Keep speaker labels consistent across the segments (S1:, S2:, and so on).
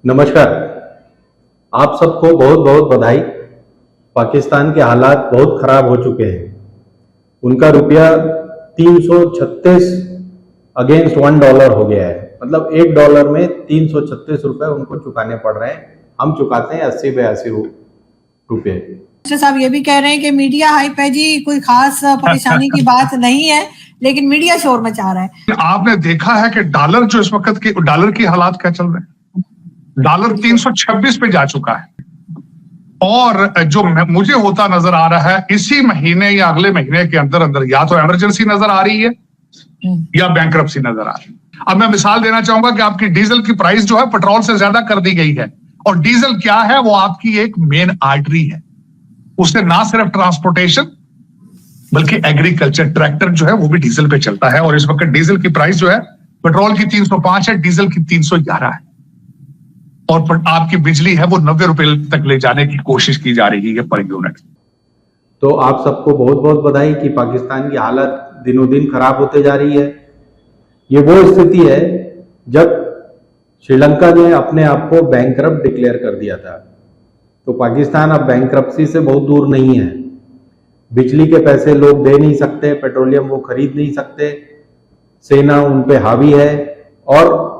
S1: नमस्कार। आप सबको बहुत बहुत बधाई। पाकिस्तान के हालात बहुत खराब हो चुके हैं। उनका रुपया 336 अगेंस्ट $1 हो गया है। मतलब $1 में 336 रुपए उनको चुकाने पड़ रहे हैं। हम चुकाते हैं 80-82 रुपए।
S2: साहब ये भी कह रहे हैं कि मीडिया हाइप है जी, कोई खास परेशानी की बात नहीं है, लेकिन मीडिया शोर मचा रहा है।
S3: आपने देखा है कि डॉलर जो इस वक्त की डॉलर की हालात क्या चल रहे हैं। डॉलर 326 पे जा चुका है और जो मुझे होता नजर आ रहा है इसी महीने या अगले महीने के अंदर अंदर या तो इमरजेंसी नजर आ रही है या बैंकरप्सी नजर आ रही है। अब मैं मिसाल देना चाहूंगा कि आपकी डीजल की प्राइस जो है पेट्रोल से ज्यादा कर दी गई है और डीजल क्या है, वो आपकी एक मेन आर्टरी है। उससे ना सिर्फ ट्रांसपोर्टेशन बल्कि एग्रीकल्चर ट्रैक्टर जो है वो भी डीजल पे चलता है और इस वक्त डीजल की प्राइस जो है पेट्रोल की 305 है, डीजल की 311 है और आपकी बिजली है वो 90 रुपए तक ले जाने की कोशिश की जा रही है पर यूनिट।
S1: तो आप सबको बहुत बहुत बधाई कि पाकिस्तान की हालत दिनों दिन खराब होते जा रही है। ये वो स्थिति है जब श्रीलंका ने अपने आप को बैंकरप्ट डिक्लेयर कर दिया था। तो पाकिस्तान अब बैंकरप्सी से बहुत दूर नहीं है। बिजली के पैसे लोग दे नहीं सकते, पेट्रोलियम वो खरीद नहीं सकते, सेना उन पे हावी है और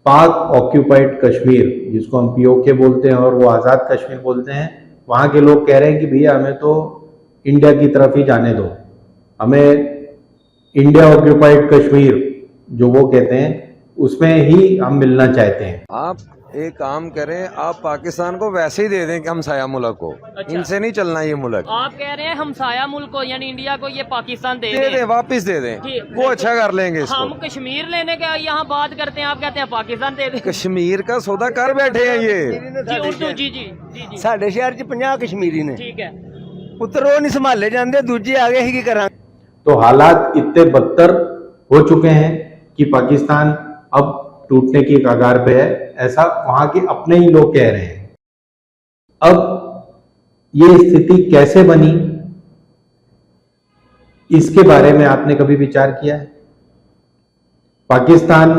S1: पाक ऑक्यूपाइड कश्मीर जिसको हम पीओके बोलते हैं और वो आज़ाद कश्मीर बोलते हैं, वहाँ के लोग कह रहे हैं कि भैया हमें तो इंडिया की तरफ ही जाने दो, हमें इंडिया ऑक्यूपाइड कश्मीर जो वो कहते हैं उसमें ही हम मिलना चाहते हैं।
S4: आप एक काम करें, आप पाकिस्तान को वैसे ही दे दें कि हमसाया मुल्क को। अच्छा। इनसे नहीं चलना ये मुल्क।
S5: आप कह रहे हैं हमसाया मुल्क को यानी इंडिया को ये पाकिस्तान दे
S4: दें, वापस दे दें, वो अच्छा कर लेंगे इसको।
S5: हम कश्मीर लेने का यहाँ बात करते हैं, आप कहते हैं पाकिस्तान दे दें।
S4: कश्मीर का सौदा कर बैठे हैं ये
S5: जी उर्दू जी जी जी जी
S6: साढ़े शहर च 50 कश्मीरी ने,
S5: ठीक है,
S6: पुत्र नहीं संभाले जाते, दूजे आगे ही की करा।
S1: तो हालात इतने बदतर हो चुके हैं कि पाकिस्तान अब टूटने की कगार पे है, ऐसा वहां के अपने ही लोग कह रहे हैं। अब ये स्थिति कैसे बनी इसके बारे में आपने कभी विचार किया है? पाकिस्तान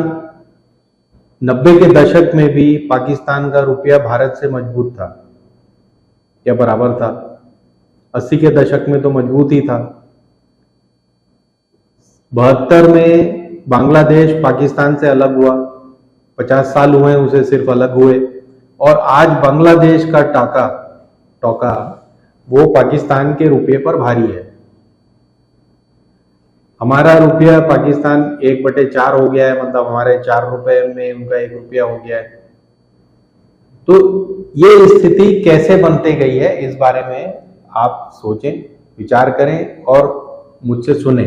S1: 90 के दशक में भी पाकिस्तान का रुपया भारत से मजबूत था या बराबर था। 80 के दशक में तो मजबूत ही था। 72 में बांग्लादेश पाकिस्तान से अलग हुआ, 50 साल हुए उसे सिर्फ अलग हुए और आज बांग्लादेश का टोका वो पाकिस्तान के रुपये पर भारी है। हमारा रुपया पाकिस्तान 1/4 हो गया है, मतलब हमारे 4 रुपए में उनका 1 रुपया हो गया है। तो ये स्थिति कैसे बनते गई है इस बारे में आप सोचें, विचार करें और मुझसे सुने।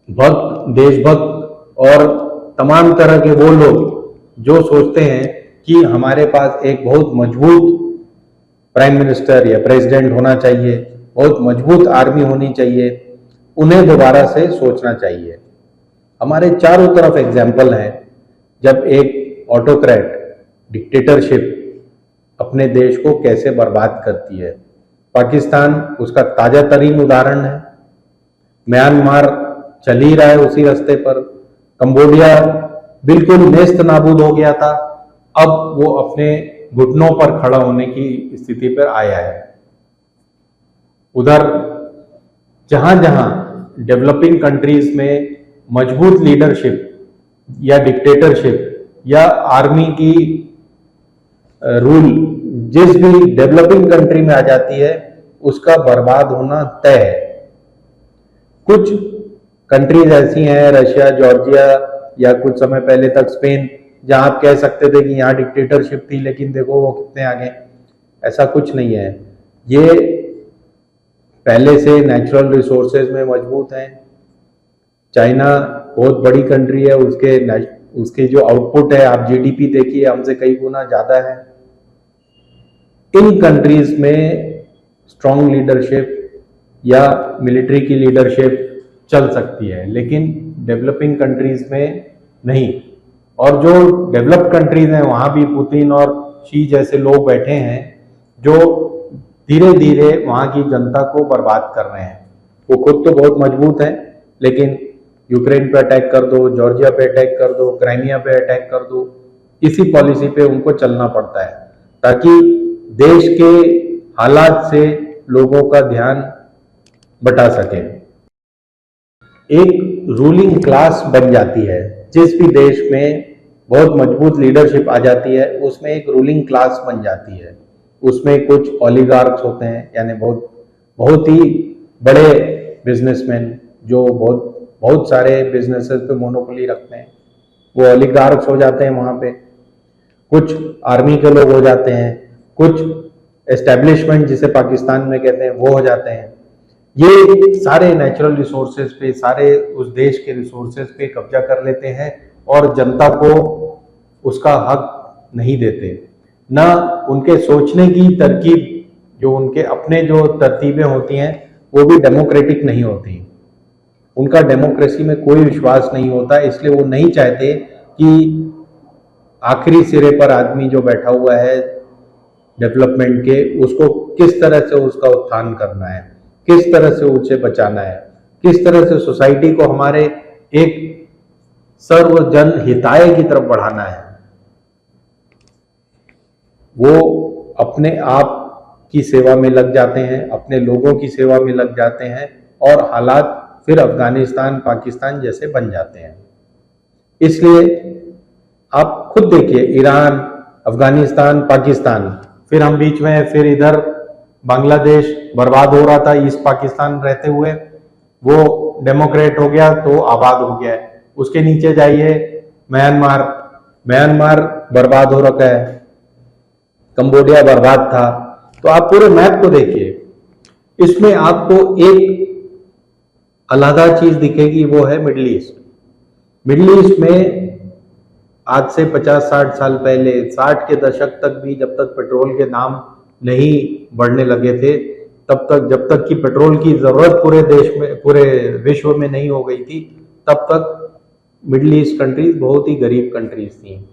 S1: भक्त, देशभक्त और तमाम तरह के वो लोग जो सोचते हैं कि हमारे पास एक बहुत मजबूत प्राइम मिनिस्टर या प्रेसिडेंट होना चाहिए, बहुत मजबूत आर्मी होनी चाहिए, उन्हें दोबारा से सोचना चाहिए। हमारे चारों तरफ एग्जाम्पल है जब एक ऑटोक्रेट डिक्टेटरशिप अपने देश को कैसे बर्बाद करती है। पाकिस्तान उसका ताजा तरीन उदाहरण है। म्यांमार चल ही रहा है उसी रास्ते पर। कंबोडिया बिल्कुल नेस्त नाबूद हो गया था, अब वो अपने घुटनों पर खड़ा होने की स्थिति पर आया है। उधर जहां जहां डेवलपिंग कंट्रीज में मजबूत लीडरशिप या डिक्टेटरशिप या आर्मी की रूल जिस भी डेवलपिंग कंट्री में आ जाती है उसका बर्बाद होना तय है। कुछ कंट्रीज ऐसी हैं, रशिया, जॉर्जिया या कुछ समय पहले तक स्पेन, जहां आप कह सकते थे कि यहाँ डिक्टेटरशिप थी लेकिन देखो वो कितने आगे। ऐसा कुछ नहीं है। ये पहले से नेचुरल रिसोर्सेज में मजबूत हैं। चाइना बहुत बड़ी कंट्री है, उसके जो आउटपुट है, आप जीडीपी देखिए, हमसे कई गुना ज्यादा है। इन कंट्रीज में स्ट्रॉन्ग लीडरशिप या मिलिट्री की लीडरशिप चल सकती है, लेकिन डेवलपिंग कंट्रीज में नहीं। और जो डेवलप्ड कंट्रीज हैं वहां भी पुतिन और शी जैसे लोग बैठे हैं जो धीरे धीरे वहां की जनता को बर्बाद कर रहे हैं। वो खुद तो बहुत मजबूत हैं, लेकिन यूक्रेन पे अटैक कर दो, जॉर्जिया पे अटैक कर दो, क्राइमिया पे अटैक कर दो, इसी पॉलिसी पे उनको चलना पड़ता है ताकि देश के हालात से लोगों का ध्यान बटा सके। एक रूलिंग क्लास बन जाती है। जिस भी देश में बहुत मजबूत लीडरशिप आ जाती है उसमें एक रूलिंग क्लास बन जाती है। उसमें कुछ ओलिगार्क्स होते हैं, यानी बहुत ही बड़े बिजनेसमैन जो बहुत सारे बिजनेसेस पे मोनोपोली रखते हैं, वो ओलिगार्क्स हो जाते हैं वहां पे। कुछ आर्मी के लोग हो जाते हैं, कुछ एस्टेब्लिशमेंट जिसे पाकिस्तान में कहते हैं वो हो जाते हैं। ये सारे नेचुरल रिसोर्सेज पे, सारे उस देश के रिसोर्सेज पे कब्जा कर लेते हैं और जनता को उसका हक नहीं देते। ना उनके सोचने की तरकीब, जो उनके अपने जो तरतीबें होती हैं वो भी डेमोक्रेटिक नहीं होती। उनका डेमोक्रेसी में कोई विश्वास नहीं होता, इसलिए वो नहीं चाहते कि आखिरी सिरे पर आदमी जो बैठा हुआ है डेवलपमेंट के, उसको किस तरह से उसका उत्थान करना है, किस तरह से उसे बचाना है, किस तरह से सोसाइटी को हमारे एक सर्वजन हिताय की तरफ बढ़ाना है। वो अपने आप की सेवा में लग जाते हैं, अपने लोगों की सेवा में लग जाते हैं और हालात फिर अफगानिस्तान पाकिस्तान जैसे बन जाते हैं। इसलिए आप खुद देखिए, ईरान, अफगानिस्तान, पाकिस्तान, फिर हम बीच में फिर इधर बांग्लादेश बर्बाद हो रहा था ईस्ट पाकिस्तान रहते हुए, वो डेमोक्रेट हो गया तो आबाद हो गया है। उसके नीचे जाइए म्यांमार बर्बाद हो रखा है, कंबोडिया बर्बाद था। तो आप पूरे मैप को देखिए, इसमें आपको एक अलग चीज दिखेगी, वो है मिडिल ईस्ट। मिडिल ईस्ट में आज से 50-60 साल पहले, 60 के दशक तक भी जब तक पेट्रोल के दाम नहीं बढ़ने लगे थे, तब तक, जब तक कि पेट्रोल की जरूरत पूरे देश में, पूरे विश्व में नहीं हो गई थी, तब तक मिडिल ईस्ट कंट्रीज बहुत ही गरीब कंट्रीज थी।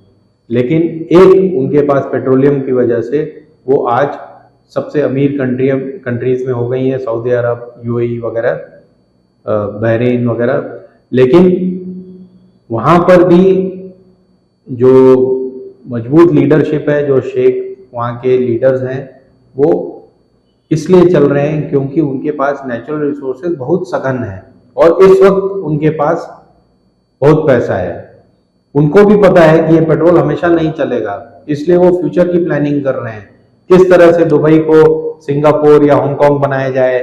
S1: लेकिन एक उनके पास पेट्रोलियम की वजह से वो आज सबसे अमीर कंट्रीज में हो गई हैं, सऊदी अरब, यूएई वगैरह, बहरीन वगैरह। लेकिन वहां पर भी जो मजबूत लीडरशिप है, जो शेख वहाँ के लीडर्स हैं, वो इसलिए चल रहे हैं क्योंकि उनके पास नेचुरल रिसोर्सेज बहुत सघन है और इस वक्त उनके पास बहुत पैसा है। उनको भी पता है कि ये पेट्रोल हमेशा नहीं चलेगा, इसलिए वो फ्यूचर की प्लानिंग कर रहे हैं, किस तरह से दुबई को सिंगापुर या हांगकांग बनाया जाए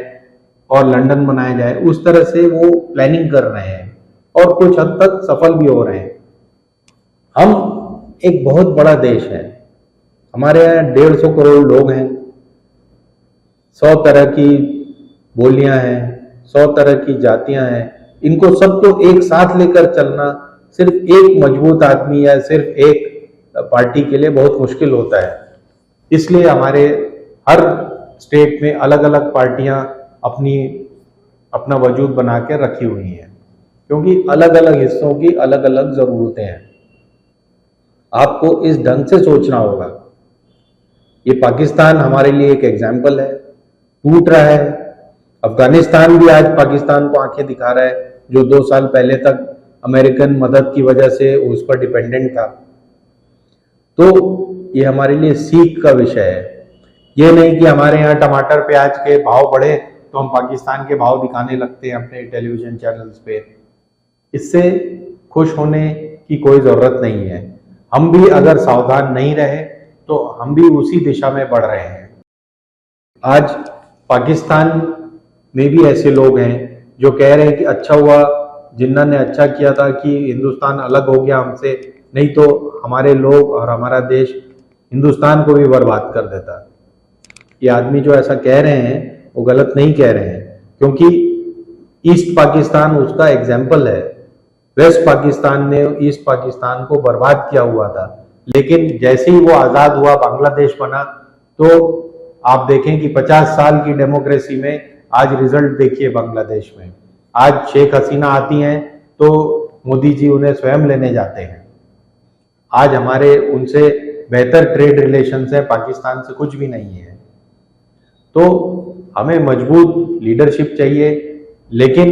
S1: और लंदन बनाया जाए, उस तरह से वो प्लानिंग कर रहे हैं और कुछ हद तक सफल भी हो रहे हैं। हम एक बहुत बड़ा देश है, हमारे यहाँ 150 करोड़ लोग हैं, 100 तरह की बोलियां हैं, 100 तरह की जातियां हैं। इनको सबको एक साथ लेकर चलना सिर्फ एक मजबूत आदमी या सिर्फ एक पार्टी के लिए बहुत मुश्किल होता है। इसलिए हमारे हर स्टेट में अलग अलग पार्टियां अपना वजूद बना के रखी हुई हैं, क्योंकि अलग अलग हिस्सों की अलग अलग जरूरतें हैं। आपको इस ढंग से सोचना होगा। ये पाकिस्तान हमारे लिए एक एग्जाम्पल है, टूट रहा है। अफगानिस्तान भी आज पाकिस्तान को आंखें दिखा रहा है, जो 2 साल पहले तक अमेरिकन मदद की वजह से उस पर डिपेंडेंट था। तो ये हमारे लिए सीख का विषय है। ये नहीं कि हमारे यहाँ टमाटर प्याज के भाव बढ़े तो हम पाकिस्तान के भाव दिखाने लगते हैं अपने टेलीविजन चैनल्स पे। इससे खुश होने की कोई जरूरत नहीं है। हम भी अगर सावधान नहीं रहे तो हम भी उसी दिशा में बढ़ रहे हैं। आज पाकिस्तान में भी ऐसे लोग हैं जो कह रहे हैं कि अच्छा हुआ जिन्ना ने अच्छा किया था कि हिंदुस्तान अलग हो गया हमसे, नहीं तो हमारे लोग और हमारा देश हिंदुस्तान को भी बर्बाद कर देता। ये आदमी जो ऐसा कह रहे हैं वो गलत नहीं कह रहे हैं, क्योंकि ईस्ट पाकिस्तान उसका एग्जाम्पल है। वेस्ट पाकिस्तान ने ईस्ट पाकिस्तान को बर्बाद किया हुआ था, लेकिन जैसे ही वो आजाद हुआ, बांग्लादेश बना, तो आप देखें कि 50 साल की डेमोक्रेसी में आज रिजल्ट देखिए बांग्लादेश में। आज शेख हसीना आती हैं तो मोदी जी उन्हें स्वयं लेने जाते हैं। आज हमारे उनसे बेहतर ट्रेड रिलेशंस है, पाकिस्तान से कुछ भी नहीं है। तो हमें मजबूत लीडरशिप चाहिए, लेकिन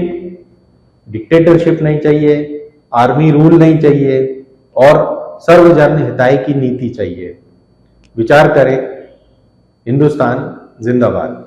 S1: डिक्टेटरशिप नहीं चाहिए, आर्मी रूल नहीं चाहिए और सर्वजन हिताय की नीति चाहिए। विचार करें। हिंदुस्तान जिंदाबाद।